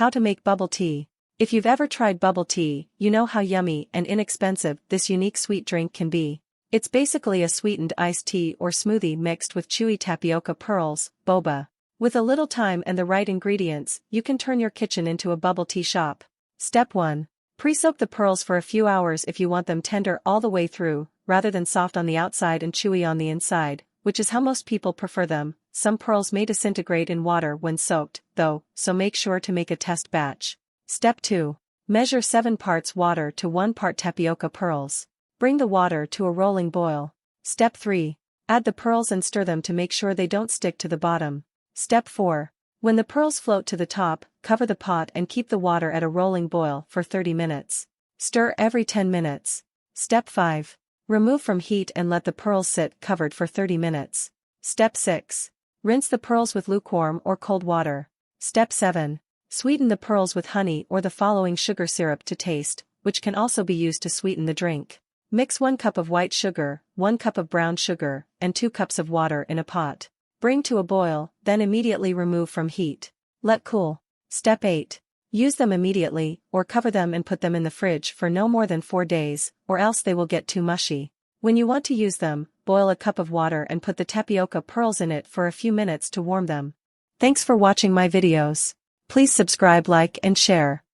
How to make bubble tea. If you've ever tried bubble tea, you know how yummy and inexpensive this unique sweet drink can be. It's basically a sweetened iced tea or smoothie mixed with chewy tapioca pearls, boba. With a little time and the right ingredients, you can turn your kitchen into a bubble tea shop. Step 1. Pre-soak the pearls for a few hours if you want them tender all the way through, rather than soft on the outside and chewy on the inside, which is how most people prefer them. Some pearls may disintegrate in water when soaked, though, so make sure to make a test batch. Step 2. Measure 7 parts water to 1 part tapioca pearls. Bring the water to a rolling boil. Step 3. Add the pearls and stir them to make sure they don't stick to the bottom. Step 4. When the pearls float to the top, cover the pot and keep the water at a rolling boil for 30 minutes. Stir every 10 minutes. Step 5. Remove from heat and let the pearls sit covered for 30 minutes. Step 6. Rinse the pearls with lukewarm or cold water. Step 7. Sweeten the pearls with honey or the following sugar syrup to taste, which can also be used to sweeten the drink. Mix 1 cup of white sugar, 1 cup of brown sugar, and 2 cups of water in a pot. Bring to a boil, then immediately remove from heat. Let cool. Step 8. Use them immediately, or cover them and put them in the fridge for no more than 4 days, or else they will get too mushy. When you want to use them, boil a cup of water and put the tapioca pearls in it for a few minutes to warm them. Thanks for watching my videos. Please subscribe, like, and share.